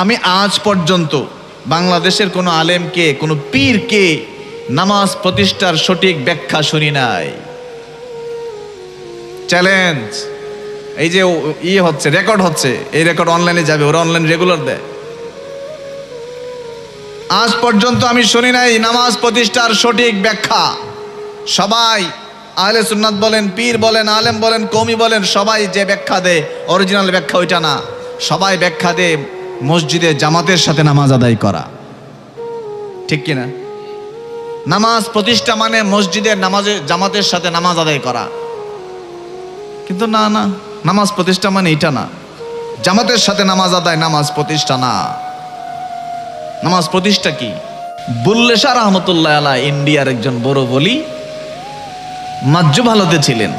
আমি আজ পর্যন্ত বাংলাদেশের কোনো আলেমকে, কোনো পীরকে নামাজ প্রতিষ্ঠার সঠিক ব্যাখ্যা শুনি নাই। চ্যালেঞ্জ, এই যে হচ্ছে, রেকর্ড হচ্ছে, এই রেকর্ড অনলাইনে যাবে, ওরা অনলাইন রেগুলার দেয়। আজ পর্যন্ত আমি শুনি নাই নামাজ প্রতিষ্ঠার সঠিক ব্যাখ্যা। সবাই আহলে সুন্নাত বলেন, পীর বলেন, আলেম বলেন, কওমি বলেন, সবাই যে ব্যাখ্যা দেয় অরিজিনাল ব্যাখ্যা ওইটা না। সবাই ব্যাখ্যা দেয় মসজিদে জামাতের সাথে নামাজ আদায় করা, ঠিক কিনা? নামাজ প্রতিষ্ঠা মানে মসজিদের জামাতের সাথে নামাজ আদায় করা। কিন্তু না, নামাজ প্রতিষ্ঠা মানে এটা না। জামাতের সাথে নামাজ আদায় নামাজ প্রতিষ্ঠা না। নামাজ প্রতিষ্ঠা কি? বুল্লে শাহ রহমতুল্লাহ আলাইহি ইন্ডিয়ার একজন বড় বলি, মাজ্জু ভালোতে ছিলেন।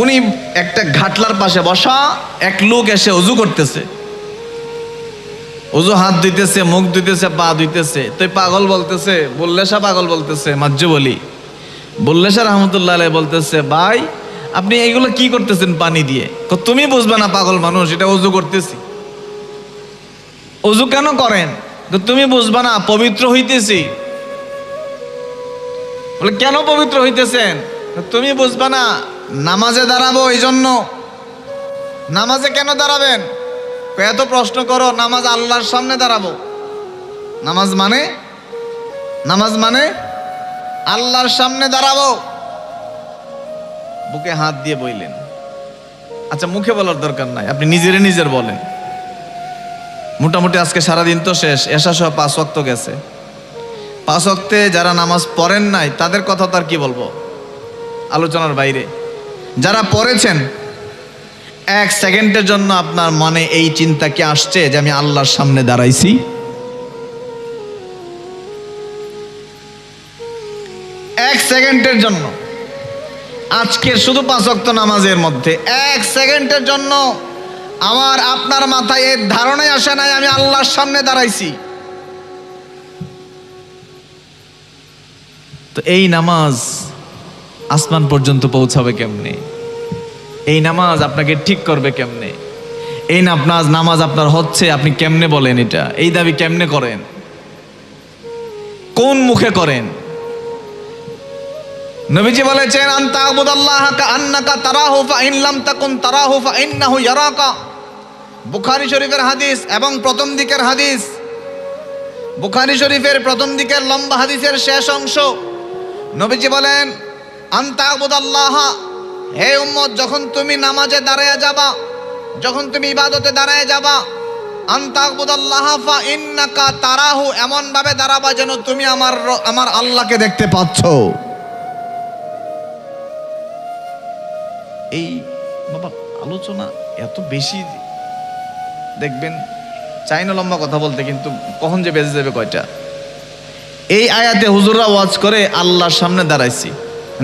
উনি একটা ঘাটলার পাশে বসা, এক লোক এসে ওযু করতেছে, ওযু হাত ধুইতেছে, মুখ ধুইতেছে, পা ধুইতেছে। তো পাগল বলতেছে, বুল্লে শাহ পাগল বলতেছে, মাজ্জু বলি। বুল্লে শাহ রহমতুল্লাহ আলাইহি বলতেছে, ভাই আপনি এইগুলো কি করতেছেন পানি দিয়ে? তুমি বুঝবে না পাগল মানুষ, এটা ওযু করতেছি। ওযু কেন করেন? তুমি বুঝবা না, পবিত্র হইতেছি। বলে কেন পবিত্র হইতেছেন? তুমি বুঝবা না, নামাজে দাঁড়াবো এই জন্য। নামাজে কেন দাঁড়াবেন? এত প্রশ্ন করো, নামাজ আল্লাহর সামনে দাঁড়াবো। নামাজ মানে আল্লাহর সামনে দাঁড়াবো। বুকে হাত দিয়ে বইলেন। আচ্ছা, মুখে বলার দরকার নাই, আপনি নিজের বলেন। মোটামুটি আজকে সারাদিন তো শেষ, এশা সহ 5 ওয়াক্ত গেছে। 5 ওয়াক্তে যারা নামাজ পড়েন নাই তাদের কথা তো আর কি বলবো, আলোচনার বাইরে। যারা পড়েছেন, 1 সেকেন্ডের জন্য আপনার মনে এই চিন্তা কি আসছে যে আমি আল্লাহর সামনে দাঁড়াইছি? 1 সেকেন্ডের জন্য, আজকের শুধু 5 ওয়াক্ত নামাজের মধ্যে 1 সেকেন্ডের জন্য আমার আপনার মাথায় এই ধারণাই আসে নাই আমি আল্লাহর সামনে দাঁড়াইছি? তো এই নামাজ আসমান পর্যন্ত পৌঁছাবে কেমনে? এই নামাজ আপনাকে ঠিক করবে কেমনে? এই নামাজ আপনার হচ্ছে, আপনি কেমনে বলেন এটা? এই দাবি কেমনে করেন? কোন মুখে করেন? নবীজি বলেছেন, আনতা আবুদাল্লাহা কাআন্নাকা তারাহু ফাইন লাম তাকুন তারাহু ফাইন্নাহু ইয়ারাকা। বুখারী শরীফের হাদিস এবং প্রথম দিকের হাদিস। বুখারী শরীফের প্রথম দিকের লম্বা হাদিসের শেষ অংশ। নবীজি বলেন, আনতা আবুদাল্লাহা, হে উম্মত, যখন তুমি নামাজে দাঁড়ায় যাবা, যখন তুমি ইবাদতে দাঁড়ায় যাবা, আনতা আবুদাল্লাহা ফাইন্নাকা তারাহু, এমন ভাবে দাঁড়াবা যেন তুমি আমার আল্লাহকে দেখতে পাচ্ছ। এই বাবা আলোচনা এত বেশি, দেখবেন চাই না লম্বা কথা বলতে, কিন্তু কখন যে বেজে যাবে কয়টা। এই আয়াতে হুজুররা ওয়াজ করে আল্লাহর সামনে দাঁড়াইছি,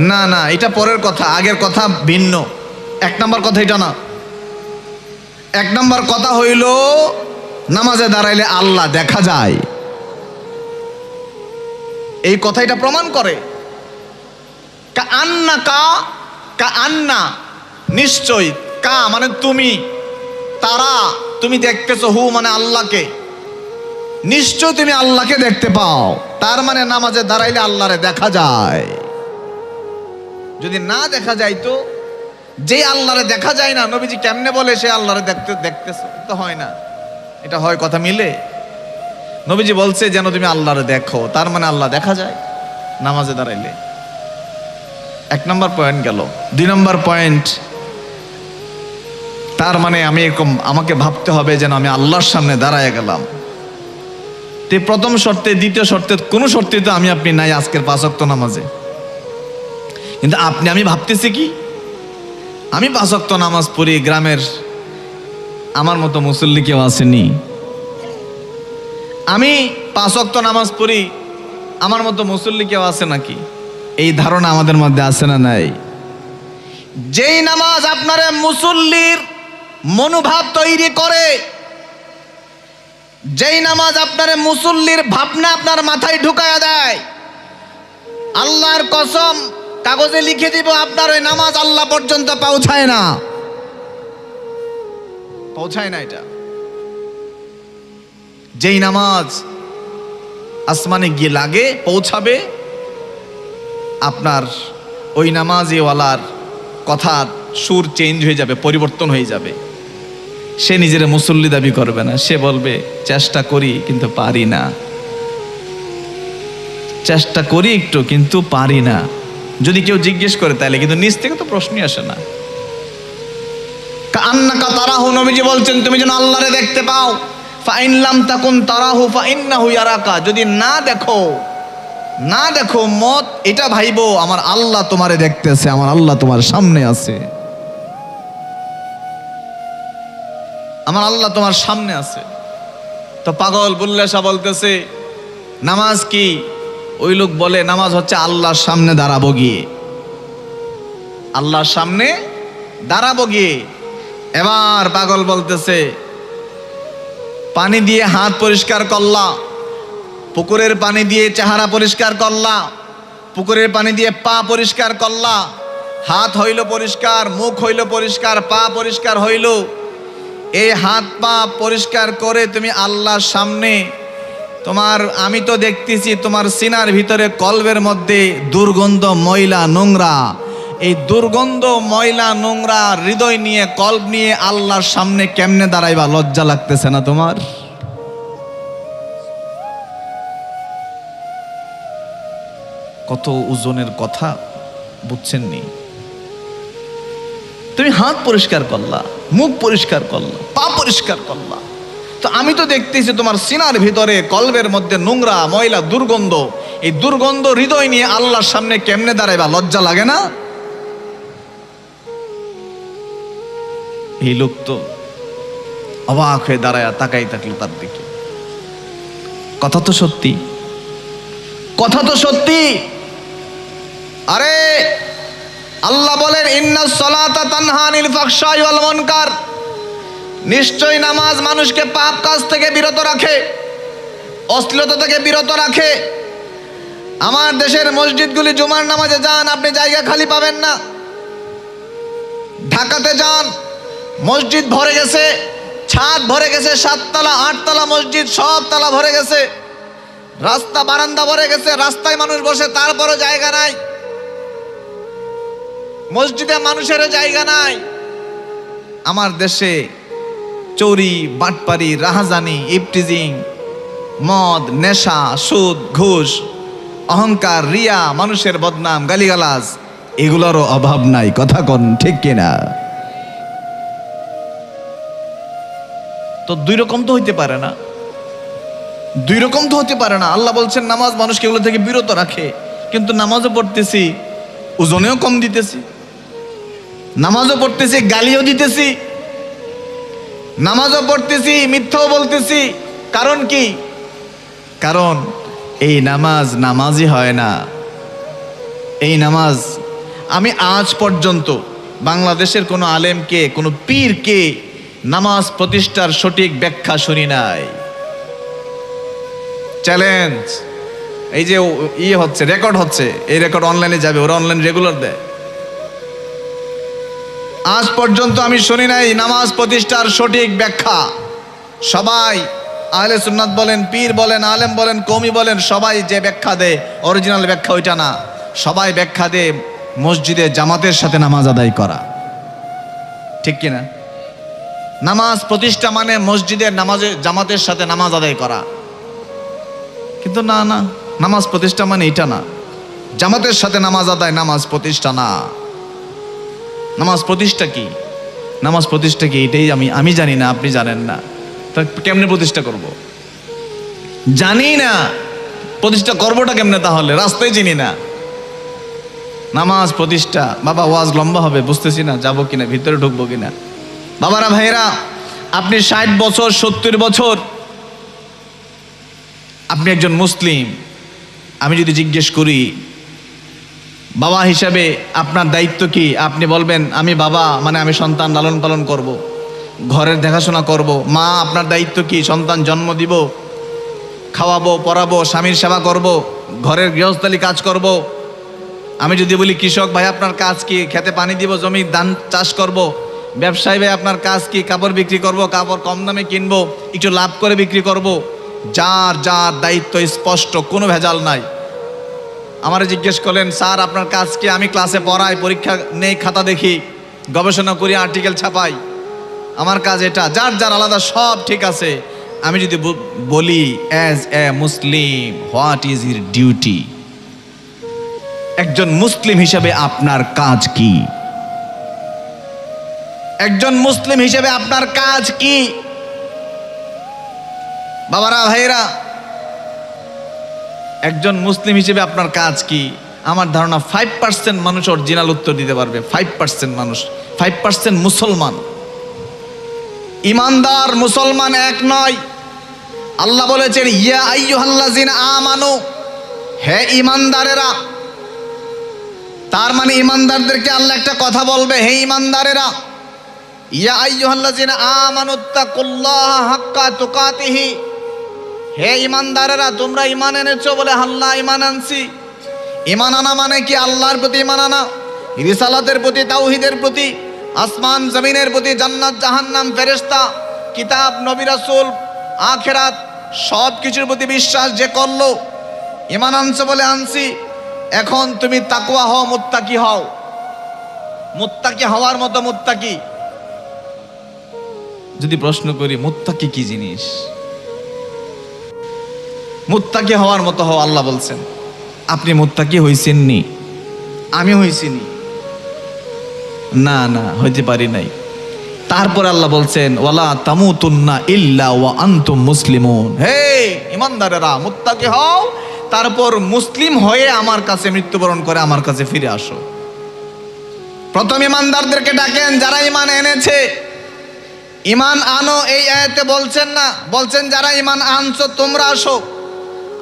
না এটা পরের কথা, আগের কথা ভিন্ন। 1 নম্বর কথা এটা না। 1 নম্বর কথা হইল নামাজে দাঁড়াইলে আল্লাহ দেখা যায়। এই কথা এটা প্রমাণ করে। কাআন্না নিশ্চয়, কা মানে তুমি, তারা তুমি দেখতেছো, হু মানে আল্লাহকে, নিশ্চয় তুমি আল্লাহকে দেখতে পাও। তার মানে নামাজে দাঁড়াইলে আল্লাহরে দেখা যায়। যদি না দেখা যায়, তো যে আল্লাহরে দেখা যায় না, নবীজি কেমনে বলে সে আল্লাহরে দেখতেছো? তো হয় না, এটা হয় কথা মিলে? নবীজি বলছে যেন তুমি আল্লাহরে দেখো, তার মানে আল্লাহ দেখা যায় নামাজে দাঁড়াইলে। 1 নম্বর পয়েন্ট গেল। 2 নম্বর পয়েন্ট, তার মানে আমাকে ভাবতে হবে যেন আমি আল্লাহর সামনে দাঁড়ায় গেলাম। তে প্রথম শর্তে, দ্বিতীয় শর্তে, কোনো শর্তে তো আপনি নাই আজকের 5 ওয়াক্ত নামাজে। কিন্তু আমি ভাবতেছি কি, আমি 5 ওয়াক্ত নামাজ পড়ি, গ্রামের আমার মতো মুসল্লি কেউ আসেনি। আমি 5 ওয়াক্ত নামাজ পড়ি, আমার মতো মুসল্লি কেউ আছে নাকি? এই ধারণা আমাদের মধ্যে আছে না নাই? যেই নামাজ আপনারে মুসল্লির মনোভাব তৈরি করে, যেই নামাজ আপনারে মুসল্লির ভাবনা আপনার মাথায় ঢুকায়া দেয়, আল্লাহর কসম কাগজে লিখে দিব, আপনার ওই নামাজ আল্লাহ পর্যন্ত পৌঁছায় না। এটা যেই নামাজ আসমানে গিয়ে লাগে পৌঁছাবে, আপনার ওই নামাজিওয়ালার কথার সুর চেঞ্জ হয়ে যাবে, পরিবর্তন হয়ে যাবে। সে নিজের মুসল্লি দাবি করবে না, সে বলবে চেষ্টা করি কিন্তু পারি না, চেষ্টা করি একটু কিন্তু পারি না। যদি কেউ জিজ্ঞেস করে তাহলে, কিন্তু নিজ থেকে তো প্রশ্নই আসে না। কান্নাকা তারাহু, নবীজি বলছেন তুমি যেন আল্লাহরে দেখতে পাও। ফাইন লাম তাকুন তারাহু ফাইন্নাহু ইয়ারাকা, যদি না দেখো মত এটা ভাইবো আমার আল্লাহ তোমারে দেখতেছে, আমার আল্লাহ তোমার সামনে আছে, আমার আল্লাহ তোমার সামনে আছে। তো পাগল বুল্লেশা বলতেছে নামাজ কি? ওই লোক বলে নামাজ হচ্ছে আল্লাহর সামনে দাঁড়াবো গিয়ে, আল্লাহর সামনে দাঁড়াবো গিয়ে। এবার পাগল বলতেছে পানি দিয়ে হাত পরিষ্কার করলা, পুকুরের পানি দিয়ে চেহারা পরিষ্কার করলা, পুকুরের পানি দিয়ে পা পরিষ্কার করলা, হাত হইল পরিষ্কার, মুখ হইল পরিষ্কার, পা পরিষ্কার হইল। এই হাত পা পরিষ্কার করে তুমি আল্লাহর সামনে, তোমার আমি তো দেখতেছি তোমার সিনার ভিতরে কলবের মধ্যে দুর্গন্ধ ময়লা নোংরা, এই দুর্গন্ধ ময়লা নোংরা হৃদয় নিয়ে কলব নিয়ে আল্লাহর সামনে কেমনে দাঁড়াইবা? লজ্জা লাগতেছে না তোমার? কত ওজনের কথা বুঝছেননি? তুমি হাত পরিষ্কার করলা, মুখ পরিষ্কার করলা, পা পরিষ্কার করলা, তো আমি তো দেখতেছি তোমার সিনার ভিতরে কলবের মধ্যে নোংরা ময়লা দুর্গন্ধ, এই দুর্গন্ধ হৃদয় নিয়ে আল্লাহর সামনে কেমনে দাঁড়াইবা? লজ্জা লাগে না? এই লোক তো অবাক হয়ে দাঁড়ায় তাকাই থাকলো তার দিকে। কথা তো সত্যি, কথা তো সত্যি। আরে আল্লাহ বলেন ইন্নাস সালাতা তানহা আনিল ফাহশাই ওয়াল মুনকার, নিশ্চয় নামাজ মানুষকে পাপ কাজ থেকে বিরত রাখে, অশ্লীলতা থেকে বিরত রাখে। আমার দেশের মসজিদগুলি জুমার নামাজে যান, আপনি জায়গা খালি পাবেন না। ঢাকাতে যান, মসজিদ ভরে গেছে, ছাদ ভরে গেছে, 7 তলা 8 তলা মসজিদ, সব তলা ভরে গেছে, রাস্তা বারান্দা ভরে গেছে, রাস্তায় মানুষ বসে, তারপরও জায়গা নাই, মসজিদে মানুষের জায়গা নাই। আমার দেশে চোরি, বাটপারি, রাহাজানি, ইফটিজিং, মদ, নেশা, সুদ, ঘুষ, অহংকার, রিয়া, মানুষের বদনাম, গালিগালাজ, এগুলোরও অভাব নাই। কথা কোন ঠিক কিনা? তো দুই রকম তো হইতে পারে না, দুই রকম তো হতে পারে না। আল্লাহ বলছেন নামাজ মানুষকে এগুলো থেকে বিরত রাখে, কিন্তু নামাজও পড়তেছি, ওজনেও কম দিতেছি, নামাজও পড়তেছি, গালিও দিতেছি, নামাজও পড়তেছি, মিথ্যাও বলতেছি। কারণ কি? কারণ এই নামাজ নামাজই হয় না। এই নামাজ আমি আজ পর্যন্ত বাংলাদেশের কোনো আলেমকে, কোনো পীরকে নামাজ প্রতিষ্ঠার সঠিক ব্যাখ্যা শুনি নাই। চ্যালেঞ্জ, এই যে হচ্ছে, রেকর্ড হচ্ছে, এই রেকর্ড অনলাইনে যাবে, ওরা অনলাইন রেগুলার দেয়। আজ পর্যন্ত আমি শুনি নাই নামাজ প্রতিষ্ঠার সঠিক ব্যাখ্যা। সবাই আহলে সুন্নাত বলেন, পীর বলেন, আলেম বলেন, কওমি বলেন, সবাই যে ব্যাখ্যা দেয় অরিজিনাল ব্যাখ্যা ওইটা না। সবাই ব্যাখ্যা দেয় মসজিদে জামাতের সাথে নামাজ আদায় করা, ঠিক কিনা? নামাজ প্রতিষ্ঠা মানে মসজিদের নামাজে জামাতের সাথে নামাজ আদায় করা, কিন্তু না না, নামাজ প্রতিষ্ঠা মানে এটা না। জামাতের সাথে নামাজ আদায় নামাজ প্রতিষ্ঠা না। নামাজ প্রতিষ্ঠা কি? নামাজ প্রতিষ্ঠা কি এটাই আমি জানি না, আপনি জানেন না, তা কেমনে প্রতিষ্ঠা করব? জানি না, প্রতিষ্ঠা করবোটা কেমনে? তাহলে রাস্তায় চিনি না। নামাজ প্রতিষ্ঠা, বাবা ওয়াজ লম্বা হবে, বুঝতেছি না যাবো কিনা, ভিতরে ঢুকবো কিনা। বাবারা ভাইরা, আপনি 60 বছর 70 বছর আপনি একজন মুসলিম, আমি যদি জিজ্ঞেস করি বাবা হিসাবে আপনার দায়িত্ব কি, আপনি বলবেন আমি বাবা মানে আমি সন্তান লালন পালন করব, ঘরের দেখাশোনা করব। মা আপনার দায়িত্ব কি? সন্তান জন্ম দিব, খাওয়াবো, পড়াবো, স্বামীর সেবা করব, ঘরের গৃহস্থালী কাজ করব। আমি যদি বলি কৃষক ভাই আপনার কাজ কি? খেতে পানি দিব, জমি ধান চাষ করব। ব্যবসায়ী ভাই আপনার কাজ কি? কাপড় বিক্রি করব, কাপড় কম দামে কিনবো, একটু লাভ করে বিক্রি করব। যার যার দায়িত্ব স্পষ্ট, কোনো ভেজাল নাই। আমার জিজ্ঞেস করলেন, স্যার আপনার কাজ কি? আমি ক্লাসে পড়াই, পরীক্ষা নেই, খাতা দেখি, গবেষণা করি, আর্টিকেল ছাপাই, আমার কাজ এটা। যার যার আলাদা, সব ঠিক আছে। আমি যদি বলি as a Muslim what is your duty, একজন মুসলিম হিসেবে আপনার কাজ কি? একজন মুসলিম হিসেবে আপনার কাজ কি? বাবারা, ভাইরা, একজন মুসলিম হিসেবে আপনার কাজ কি? আমার ধারণা 5% মানুষ অরিজিনাল উত্তর দিতে পারবে। 5% মানুষ, 5% মুসলমান। ইমানদার মুসলমান এক নয়। আল্লাহ বলেছেন, ইয়া আইয়ুহাল্লাযিনা আমানু, হে ইমানদারেরা। তার মানে ইমানদারদেরকে আল্লাহ একটা কথা বলবে, হে ইমানদারেরা, ইয়া আইয়ুহাল্লাযিনা আমানুত্তাকুল্লাহা হাক্কা তুকাতিহি, হে ইমানদারেরা, তোমরা ঈমান এনেছো বলে আল্লাহ ঈমান আনছি। ঈমান আনা মানে কি? আল্লাহর প্রতি ঈমান আনা, রিসালাতের প্রতি, তাওহীদের প্রতি, আসমান জমিনের প্রতি, জান্নাত জাহান্নাম, ফেরেশতা, কিতাব, নবী রাসূল, আখিরাত, সব কিছুর প্রতি বিশ্বাস যে করলো, ঈমান আনছো বলে আনছি। এখন তুমি তাকওয়া হও, মুত্তাকি হও। মুত্তাকি হওয়ার মতো মুত্তাকি। যদি প্রশ্ন করি মুত্তাকি কি জিনিস, মুত্তাকি হওয়ার মতো হও, আল্লাহ বলছেন। আপনি মুত্তাকি হইছেননি? আমি হইছিনি? না না, হইতে পারি নাই। তারপর আল্লাহ বলছেন, ওয়ালা তামুতুন্না ইল্লা ওয়া আনতুম মুসলিমুন, হে ইমানদারেরা মুত্তাকি হও, তারপর মুসলিম হয়ে আমার কাছে মৃত্যুবরণ করে আমার কাছে ফিরে আসো। প্রথম ইমানদারদেরকে ডাকেন, যারা ঈমান এনেছে। ঈমান আনো এই আয়াতে বলছেন না, বলছেন যারা ঈমান আনছো তোমরা আসো।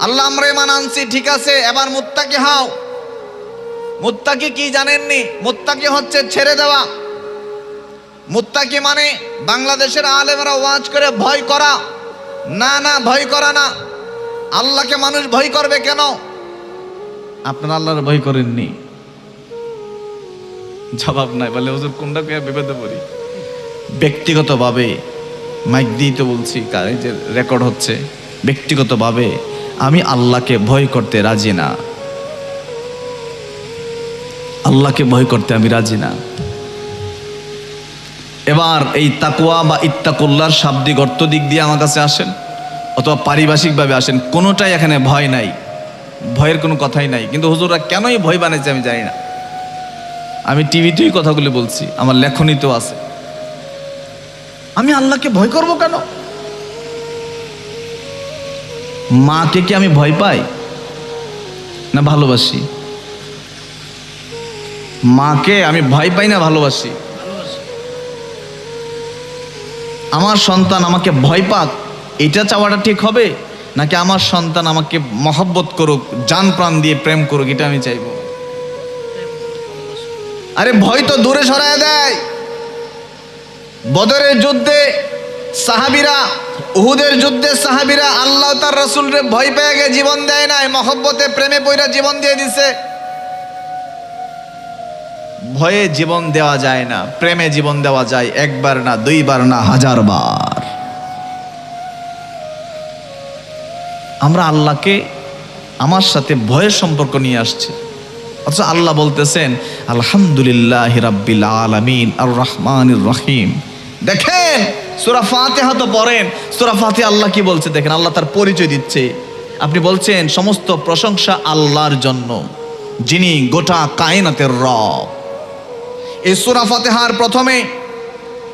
আল্লাহ আমরা ঈমান আনছি, ঠিক আছে, এবার মুত্তাকি হও। মুত্তাকি কি জানেননি? মুত্তাকি হচ্ছে ছেড়ে দেওয়া। মুত্তাকি মানে বাংলাদেশের আলেমরা ওয়াজ করে ভয় করা। না না, ভয় করা না। আল্লাহকে মানুষ ভয় করবে কেন? আপনারা আল্লাহর ভয় করেননি? জবাব নাই। বলে হুজুর কোনটা কে বিপদে পড়ি? ব্যক্তিগতভাবে মাইক দিয়ে তো বলছি, কারণ যে রেকর্ড হচ্ছে, ব্যক্তিগতভাবে আমি আল্লাহকে ভয় করতে রাজি না। আল্লাহকে ভয় করতে আমি রাজি না। এবার এই তাকওয়া বা ইত্তাকুল্লাহর শাব্দিক অর্থ দিক দিয়ে আমার কাছে আসেন, অথবা পারিভাষিকভাবে আসেন, কোনোটাই এখানে ভয় নাই, ভয়ের কোনো কথাই নাই। কিন্তু হুজুররা কেনই ভয় বানাইছে আমি জানি না। আমি টিভিতেই কথাগুলো বলছি, আমার লেখনীতেও আছে। আমি আল্লাহকে ভয় করব কেন? মাকে কি আমি ভয় পাই না ভালোবাসি? মাকে আমি ভয় পাই না ভালোবাসি? আমার সন্তান আমাকে ভয় পাক, এটা চাওয়াটা ঠিক হবে? নাকি আমার সন্তান আমাকে মহব্বত করুক, জান প্রাণ দিয়ে প্রেম করুক, এটা আমি চাইব? আরে ভয় তো দূরে সরায় দেয়। বদরের যুদ্ধে সাহাবীরা, উহুদের যুদ্ধে সাহাবীরা আল্লাহ তার রাসূলরে ভয় পেয়ে গিয়ে জীবন দেয় নাই, মহব্বতে প্রেমে পইরা জীবন দিয়ে দিছে। ভয়ে জীবন দেওয়া যায় না, প্রেমে জীবন দেওয়া যায় একবার না, দুইবার না, 1000 বার। আমরা আল্লাহকে আমার সাথে ভয়ের সম্পর্ক নিয়ে আসছি, অথচ আল্লাহ বলতেছেন আলহামদুলিল্লাহি রাব্বিল আলামিন আর রহমানির রহিম। দেখেন সূরা ফাতিহা তো পড়েন, সূরা ফাতিহা আল্লাহ কি বলছে দেখেন, আল্লাহ তার পরিচয় দিচ্ছে। আপনি বলছেন সমস্ত প্রশংসা আল্লাহর জন্য, যিনি গোটা কায়নাতের রব। এই সূরা ফাতিহার প্রথমে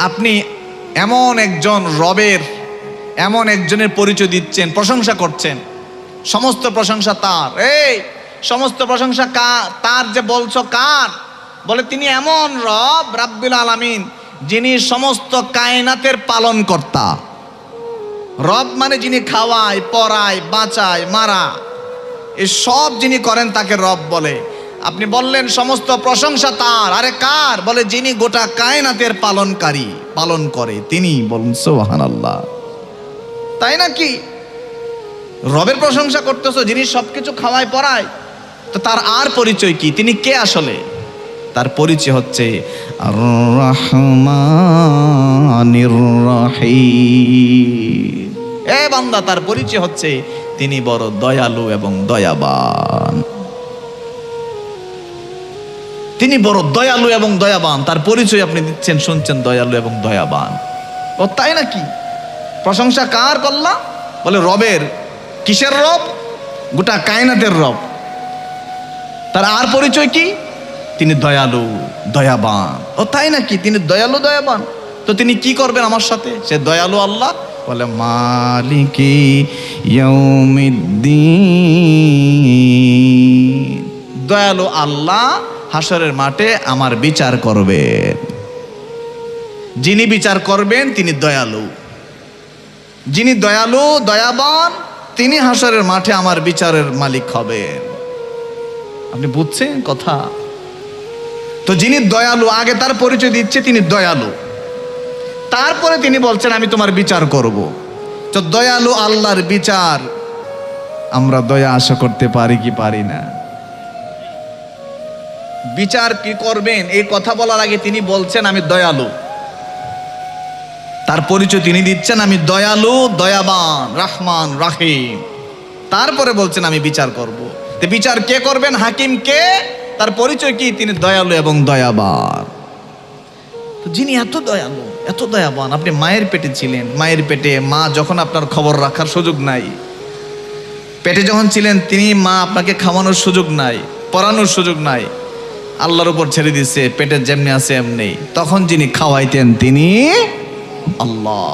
আপনি এমন একজন রবের, এমন একজনের পরিচয় দিচ্ছেন, প্রশংসা করছেন। সমস্ত প্রশংসা তার। এই সমস্ত প্রশংসা তার যে বলছো কার? বলে তিনি এমন রব, রাব্বুল আলামিন, যিনি সমস্ত কায়নাতের পালন কর্তা। রব মানে যিনি খাওয়ায়, পড়ায়, বাঁচায়, মারা, এই সব যিনি করেন তাকে রব বলে। আপনি বললেন সমস্ত প্রশংসা তার। আরে কার? বলে যিনি গোটা কায়নাতের পালনকারী, পালন করে তিনি। বলুন সুবহানাল্লাহ। তাই নাকি? রবের প্রশংসা করতেছো, যিনি সবকিছু খাওয়ায় পড়ায়, তো তার আর পরিচয় কি? তিনি কে আসলে? তার পরিচয় হচ্ছে আর রহমানির রহিম। এ বান্দা, তার পরিচয় হচ্ছে তিনি বড় দয়ালু এবং দয়াবান। তিনি বড় দয়ালু এবং দয়াবান, তার পরিচয় আপনি দিচ্ছেন, শুনছেন দয়ালু এবং দয়াবান। ও তাই নাকি? প্রশংসা কার করলা? বলে রবের। কিসের রব? গোটা কায়নাতের রব। তার আর পরিচয় কি? তিনি দয়ালু দয়াবান। ও তাই নাকি? তিনি দয়ালু দয়াবান, তো তিনি কি করবেন আমার সাথে? সে দয়ালু আল্লাহ। বলে মালিকি ইয়াউমিদ্দিন, দয়ালু আল্লাহ হাসরের মাঠে আমার বিচার করবেন। যিনি বিচার করবেন তিনি দয়ালু। যিনি দয়ালু দয়াবান তিনি হাসরের মাঠে আমার বিচারের মালিক হবেন। আপনি বুঝছেন কথা? তো যিনি দয়ালু, আগে তার পরিচয় দিচ্ছে তিনি দয়ালু, তারপরে তিনি বলছেন আমি তোমার বিচার করব। তো দয়ালু আল্লাহর বিচার আমরা দয়া আশা করতে পারি কি পারি না? বিচার কি করবেন এই কথা বলার আগে তিনি বলছেন আমি দয়ালু, তার পরিচয় তিনি দিচ্ছেন আমি দয়ালু দয়াবান রহমান রাহিম, তারপরে বলছেন আমি বিচার করব। তো বিচার কে করবেন? হাকিম কে? তার পরিচয় কি? তিনি দয়ালু এবং দয়াবান। তো যিনি এত দয়ালু এত দয়াবান, আপনি মায়ের পেটে ছিলেন, মায়ের পেটে মা যখন আপনার খবর রাখার সুযোগ নাই, পেটে যখন ছিলেন তিনি মা আপনাকে খাওয়ানোর সুযোগ নাই, পড়ানোর সুযোগ নাই, আল্লাহর উপর ছেড়ে দিচ্ছে, পেটে যেমনি আছে এমনি, তখন যিনি খাওয়াইতেন তিনি আল্লাহ।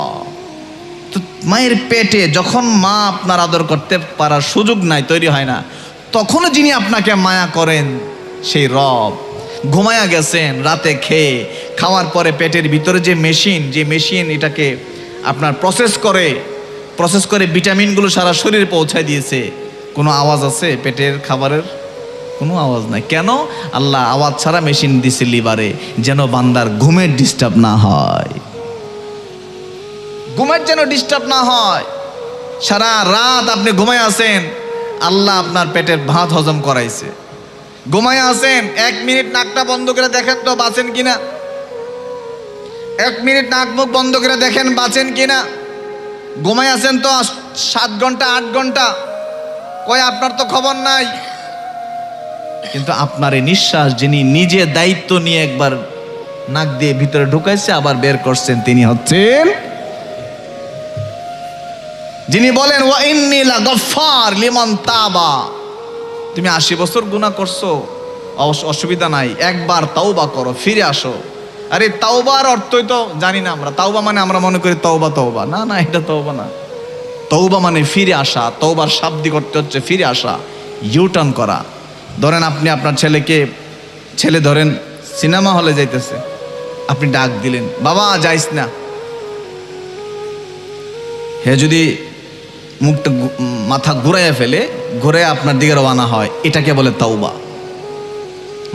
তো মায়ের পেটে যখন মা আপনার আদর করতে পারার সুযোগ নাই, তৈরি হয় না, তখনও যিনি আপনাকে মায়া করেন সেই রব। ঘুমায়া গেছেন রাতে খেয়ে, খাওয়ার পরে পেটের ভিতরে যে মেশিন এটাকে আপনার প্রসেস করে ভিটামিনগুলো সারা শরীরে পৌঁছায় দিয়েছে। কোনো আওয়াজ আছে পেটের খাবারের? কোনো আওয়াজ নাই। কেন? আল্লাহ আওয়াজ ছাড়া মেশিন দিছে লিভারে, যেন বান্দার ঘুমের ডিস্টার্ব না হয়, ঘুমের যেন ডিস্টার্ব না হয়। সারা রাত আপনি ঘুমায় আছেন, আল্লাহ আপনার পেটের ভাত হজম করাইছে। ঘুমায় আছেন, 1 মিনিট নাকটা বন্ধ করে দেখেন তো বাঁচেন কিনা। 1 মিনিট নাক মুখ বন্ধ করে দেখেন বাঁচেন কিনা। ঘুমায় আছেন তো 7 ঘন্টা 8 ঘন্টা, কই আপনার তো খবর নাই। কিন্তু আপনার এই নিঃশ্বাস যিনি নিজে দায়িত্ব নিয়ে একবার নাক দিয়ে ভিতরে ঢুকাইছে আবার বের করছেন, তিনি হচ্ছেন যিনি বলেন ওয়া ইন্নী লাগাফফার লিমান তাবা। তুমি 80 বছর গুনাহ করছো, অসুবিধা নাই, একবার তাওবা করো, ফিরে আসো। আরে তাওবার অর্থই তো জানি না আমরা। তাওবা মানে আমরা মনে করি তওবা, না না, এটা তওবা না। তওবা মানে ফিরে আসা। তওবার শাব্দিক অর্থ হচ্ছে ফিরে আসা, ইউটার্ন করা। ধরেন আপনি আপনার ছেলে ধরেন সিনেমা হলে যাইতেছে, আপনি ডাক দিলেন বাবা যাইস না, হে যদি মুখটা মাথা ঘুরাইয়া ফেলে, ঘুরে আপনার দিকে রওনা হয়, এটাকে বলে তাওবা।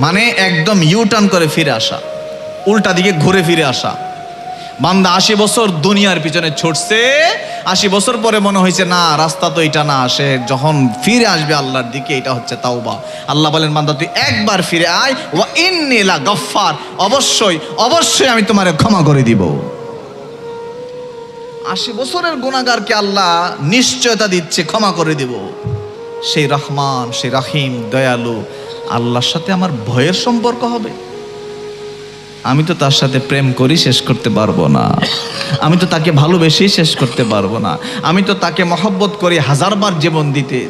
মানে একদম ইউটার্ন করে ফিরে আসা, উল্টা দিকে ঘুরে ফিরে আসা। বান্দা 80 বছর দুনিয়ার পিছনে ছুটছে, 80 বছর পরে মনে হয়েছে না রাস্তা তো এটা না, সে যখন ফিরে আসবে আল্লাহর দিকে, এটা হচ্ছে তাওবা। আল্লাহ বলেন বান্দা তুই একবার ফিরে আয়, ওয়া ইন্নী লাগাফফার, অবশ্যই আমি তোমারে ক্ষমা করে দিব। 80 বছরের গুনাহগারকে আল্লাহ নিশ্চয়তা দিচ্ছে ক্ষমা করে দিব। সেই রহমান, সেই রাহিম, দয়ালু আল্লাহর সাথে আমার ভয়ের সম্পর্ক হবে? আমি তো তার সাথে প্রেম করি শেষ করতে পারবো না, আমি তো তাকে ভালোবেসে শেষ করতে পারবো না, আমি তো তাকে মহব্বত করি 1000 বার জীবন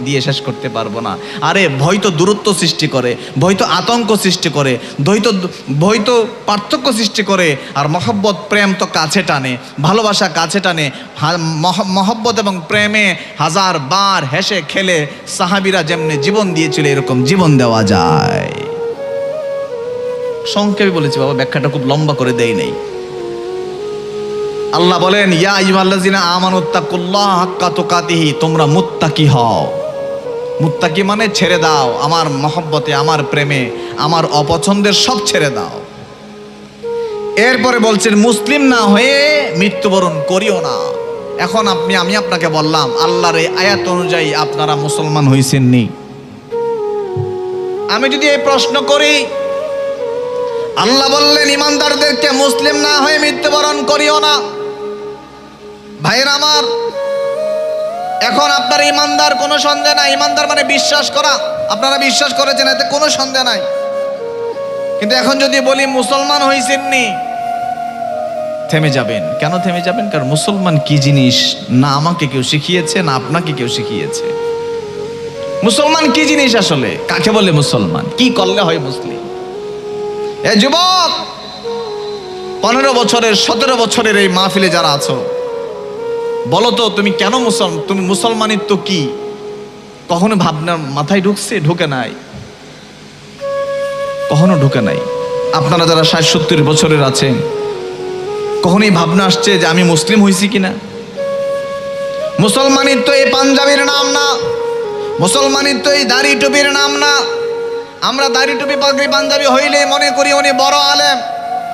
দিয়ে শেষ করতে পারবো না। আরে ভয় তো দূরত্ব সৃষ্টি করে, ভয় তো আতঙ্ক সৃষ্টি করে, ভয় তো পার্থক্য সৃষ্টি করে, আর মহব্বত প্রেম তো কাছে টানে, ভালোবাসা কাছে টানে। মহব্বত এবং প্রেমে 1000 বার হেসে খেলে সাহাবীরা যেমনি জীবন দিয়েছিল এরকম জীবন দেওয়া যায়। সংক্ষেপে বলেছি বাবা, ব্যাখ্যাটা খুব লম্বা করে দেই নাই। আল্লাহ বলেন ইয়া আইয়ুহাল্লাযিনা আমানুত্তাকুল্লাহ হাক্কা তুকাতিহি, তোমরা মুত্তাকি হও। মুত্তাকি মানে ছেড়ে দাও আমার মহব্বতে, আমার প্রেমে, আমার অপছন্দের সব ছেড়ে দাও। এরপরে বলছেন মুসলিম না হয়ে মৃত্যুবরণ করিও না। এখন আমি আপনাকে বললাম আল্লাহর এই আয়াত অনুযায়ী আপনারা মুসলমান হইছেন নি? আমি যদি এই প্রশ্ন করি, আল্লাহ বললেন ইমানদারদেরকে মুসলিম না হয়ে মৃত্যুবরণ করিও না। ভাইয়ের আমার, এখন আপনার ইমানদার, কোনো সন্দেহ নাই। ইমানদার মানে বিশ্বাস করা, আপনারা বিশ্বাস করেছেন, এতে কোনো সন্দেহ নাই। কিন্তু এখন যদি বলি মুসলমান হইছেননি, থেমে যাবেন। কেন থেমে যাবেন? কারণ মুসলমান কি জিনিস না আমাকে কেউ শিখিয়েছে, না আপনাকে কেউ শিখিয়েছে। মুসলমান কি জিনিস আসলে, কাকে বলে মুসলমান, কি করলে হয় মুসলিম? এ যুবক, 15 বছরের 17 বছরের এই মাহফিলে যারা আছো, বলো তো তুমি কেন মুসলমান? তুমি মুসলমানিত্ব কি কখনো ভাবনা মাথায় ঢুকছে? ঢুকে নাই, কখনো ঢুকে নাই। আপনারা যারা 60-70 বছরের আছেন, কখনই ভাবনা আসছে যে আমি মুসলিম হয়েছি কিনা? মুসলমানিত্ব এই পাঞ্জাবির নাম না, মুসলমানিত্ব এই দাড়ি টুপির নাম না। আমরা দাড়ি টুপি পাগড়ি পাঞ্জাবি হইলে মনে করি উনি বড় আলেম।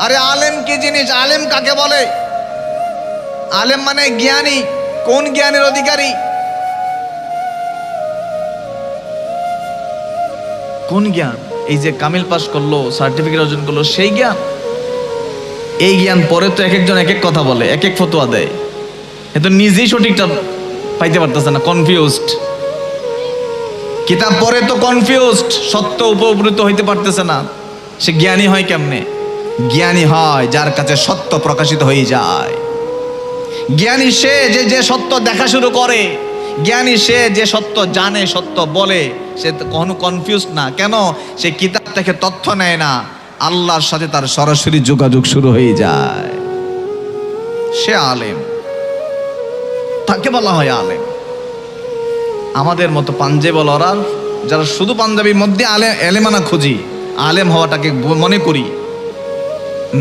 আরে আলেম কি জিনিস? আলেম কাকে বলে? আলেম মানে জ্ঞানী। কোন জ্ঞানের অধিকারী? কোন জ্ঞান? এই যে কামিল পাস করলো, সার্টিফিকেট অর্জন করলো, সেই জ্ঞান? এই জ্ঞান পরে তো এক একজন এক এক কথা বলে, এক এক ফতোয়া দেয়। এ তো নিজেই সঠিকটা পাইতে পারতেছে না, কনফিউজড। কিতাব পড়ে তো কনফিউজড, সত্য উপবৃত হইতে পারতেছে না। সে জ্ঞানী হয় কেমনে? জ্ঞানী হয় যার কাছে সত্য প্রকাশিত হয়ে যায়। জ্ঞানী সে যে সত্য দেখা শুরু করে। জ্ঞানী সে যে সত্য জানে, সত্য বলে। সে কখনো কনফিউজ না। কেন? সে কিতাব থেকে তথ্য নেয় না, আল্লাহর সাথে তার সরাসরি যোগাযোগ শুরু হয়ে যায়। সে আলেম, তাকে বলা হয় আলেম। আমাদের মতো পাঞ্জাবিওয়ালারা যারা শুধু পাঞ্জাবির মধ্যে এলেমানা খুঁজি, আলেম হওয়াটাকে মনে করি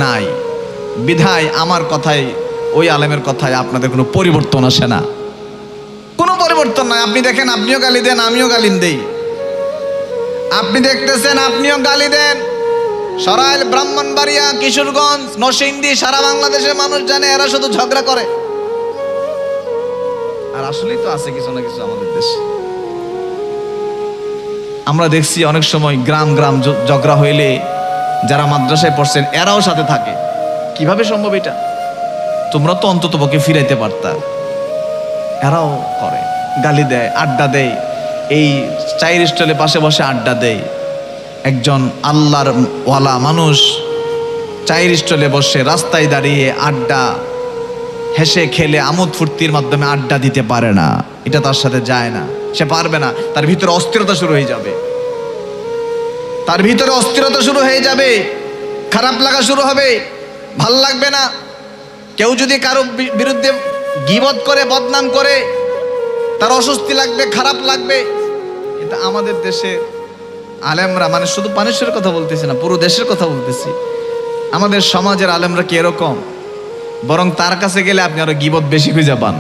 নাই, বিধায় আমার কথায়, ওই আলেমের কথায় আপনাদের কোনো পরিবর্তন আসে না, কোনো পরিবর্তন নাই। আপনি দেখেন, আপনিও গালি দেন, আমিও গালি দেই। আপনি দেখতেছেন, আপনিও গালি দেন। সরাইল, ব্রাহ্মণবাড়িয়া, কিশোরগঞ্জ, নরসিংদী, সারা বাংলাদেশের মানুষ জানে এরা শুধু ঝগড়া করে। আর আসলেই তো আছে কিছু না কিছু আমাদের দেশে। আমরা দেখছি অনেক সময় গ্রাম গ্রাম ঝগড়া হইলে যারা মাদ্রাসায় পড়ছেন এরাও সাথে থাকে। কিভাবে সম্ভব এটা? তোমরা তো অন্তত পক্ষে ফিরাইতে পারতা। এরাও করে, গালি দেয়, আড্ডা দেয়। এই চায়ের স্টলে পাশে বসে আড্ডা দেয়। একজন আল্লাহর ওয়ালা মানুষ চায়ের স্টলে বসে, রাস্তায় দাঁড়িয়ে আড্ডা, হেসে খেলে আমোদ ফুর্তির মাধ্যমে আড্ডা দিতে পারে না। এটা তার সাথে যায় না, সে পারবে না। তার ভিতরে অস্থিরতা শুরু হয়ে যাবে, তার ভিতরে অস্থিরতা শুরু হয়ে যাবে, খারাপ লাগা শুরু হবে, ভাল লাগবে না। কেউ যদি কারো বিরুদ্ধে গীবত করে, বদনাম করে, তার অস্বস্তি লাগবে, খারাপ লাগবে। এটা আমাদের দেশে আলেমরা, মানে শুধু মানুষের কথা বলতেছি না, পুরো দেশের কথা বলতেছি। আমাদের সমাজের আলেমরা কি এরকম? বরং তার কাছে গেলে আপনি আরো গীবত বেশি খুঁজে পান।